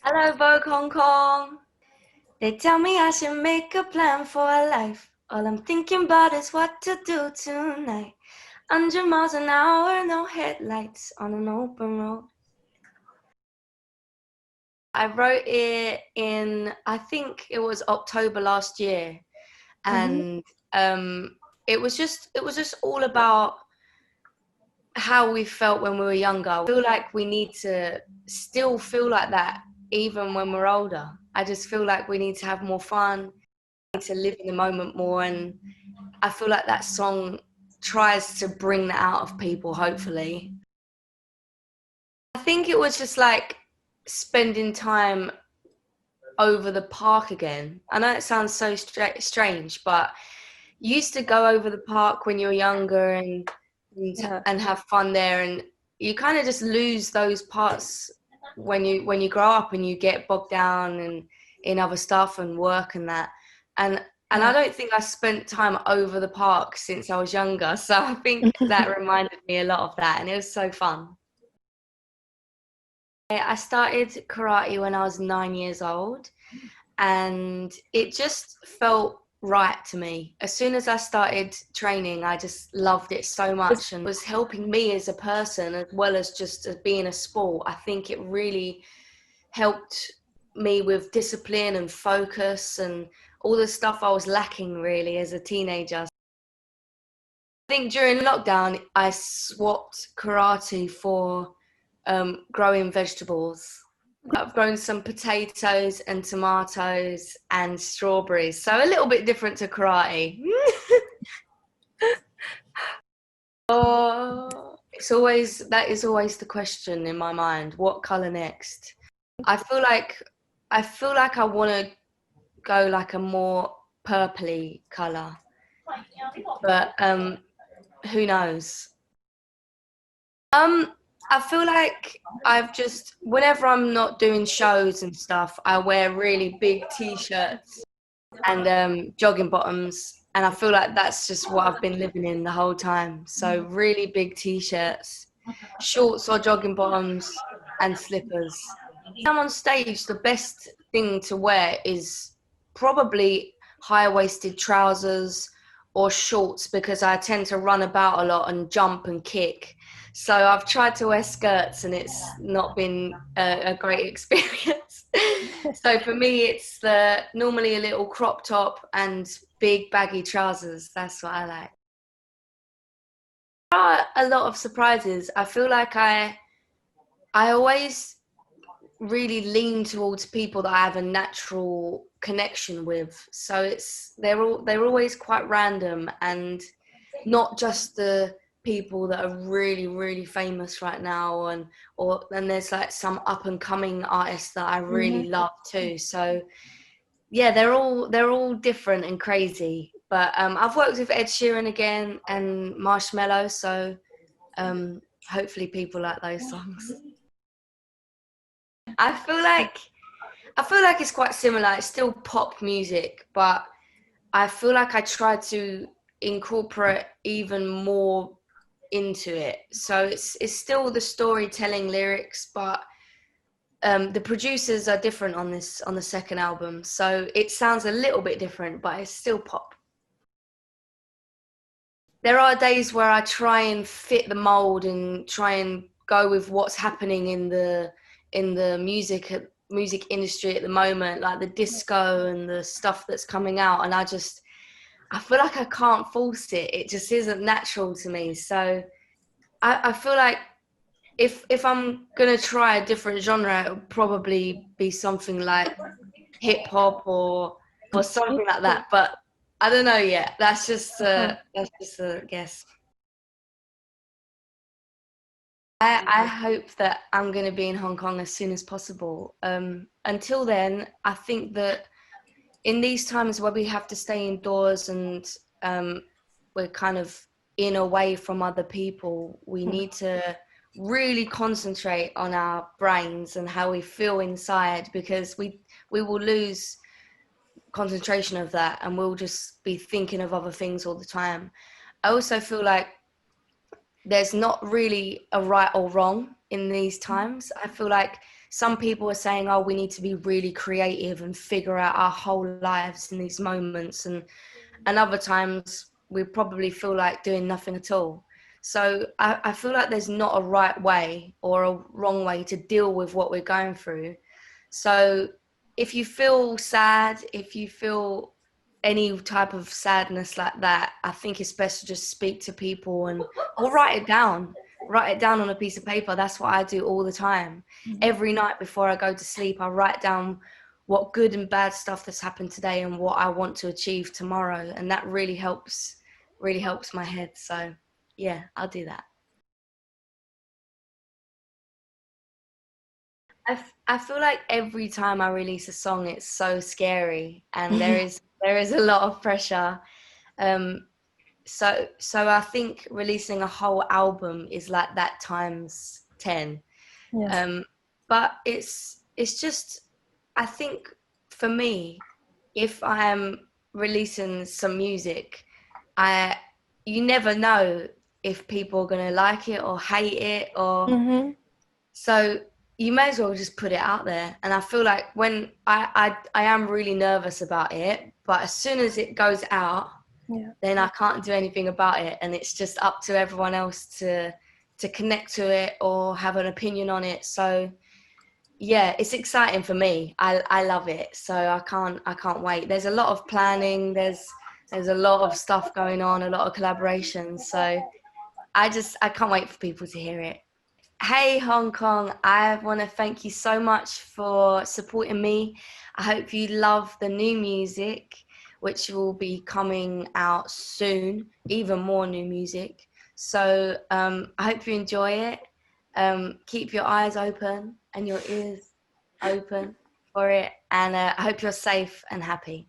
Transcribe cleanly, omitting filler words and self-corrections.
Hello, Vogue Hong Kong. They tell me I should make a plan for a life. All I'm thinking about is what to do tonight. 100 miles an hour, no headlights on an open road. I wrote it in, I think it was October last year, and it was just all about how we felt when we were younger. I feel like we need to still feel like that even when we're older. I just feel like we need to have more fun, to live in the moment more, and I feel like that song tries to bring that out of people, hopefully. I think it was just like spending time over the park again. I know it sounds so strange, but you used to go over the park when you were younger and have fun there, and you kind of just lose those parts when you grow up and you get bogged down and in other stuff and work and that. And I don't think I spent time over the park since I was younger, so I think that reminded me a lot of that, and it was so fun. I started karate when I was 9 years old, and it just felt right to me. As soon as I started training, I just loved it so much, and it was helping me as a person as well as just as being a sport. I think it really helped me with discipline and focus and all the stuff I was lacking really as a teenager. I think during lockdown, I swapped karate for growing vegetables. I've grown some potatoes and tomatoes and strawberries, so a little bit different to karate. Oh, that is always the question in my mind. What color next? I feel like I want to go like a more purpley color, but who knows? Um, I feel like whenever I'm not doing shows and stuff, I wear really big t-shirts and jogging bottoms, and I feel like that's just what I've been living in the whole time. So really big t-shirts, shorts or jogging bottoms, and slippers. When I'm on stage, the best thing to wear is probably high-waisted trousers or shorts because I tend to run about a lot and jump and kick. So I've tried to wear skirts and it's not been a great experience. So for me, it's normally a little crop top and big baggy trousers. That's what I like. There are a lot of surprises. I feel like I always really lean towards people that I have a natural connection with. So they're always quite random and not just the people that are really really famous right now, and there's like some up and coming artists that I really love too. So yeah, they're all different and crazy. But I've worked with Ed Sheeran again and Marshmello, so hopefully people like those songs. I feel like I feel like it's quite similar. It's still pop music, but I feel like I try to incorporate even more into it. So it's still the storytelling lyrics, but the producers are different on the second album. So it sounds a little bit different, but it's still pop. There are days where I try and fit the mold and try and go with what's happening in the music industry at the moment, like the disco and the stuff that's coming out, and I feel like I can't force it. It just isn't natural to me. So I feel like if I'm gonna try a different genre, it would probably be something like hip hop or something like that. But I don't know yet. That's just a guess. I hope that I'm going to be in Hong Kong as soon as possible. Until then, I think that in these times where we have to stay indoors and we're kind of in away from other people, we need to really concentrate on our brains and how we feel inside, because we will lose concentration of that and we'll just be thinking of other things all the time. I also feel like there's not really a right or wrong in these times. I feel like some people are saying, oh, we need to be really creative and figure out our whole lives in these moments, and other times we probably feel like doing nothing at all. So I feel like there's not a right way or a wrong way to deal with what we're going through. So if you feel sad, if you feel any type of sadness like that, I think it's best to just speak to people and or write it down. Write it down on a piece of paper. That's what I do all the time. Every night before I go to sleep, I write down what good and bad stuff that's happened today and what I want to achieve tomorrow. And that really helps my head. So yeah, I'll do that. I feel like every time I release a song, it's so scary, and there is a lot of pressure. Um, so I think releasing a whole album is like that times 10. Yes. But it's just, I think for me, if I am releasing some music, I you never know if people are gonna like it or hate it, or so you may as well just put it out there. And I feel like when I am really nervous about it, but as soon as it goes out, Yeah. then I can't do anything about it, and it's just up to everyone else to connect to it or have an opinion on it. So yeah, it's exciting for me. I love it, so I can't wait. There's a lot of planning. There's a lot of stuff going on, a lot of collaborations. So I can't wait for people to hear it. Hey, Hong Kong, I want to thank you so much for supporting me. I hope you love the new music, which will be coming out soon, even more new music. So I hope you enjoy it. Keep your eyes open and your ears open for it. And I hope you're safe and happy.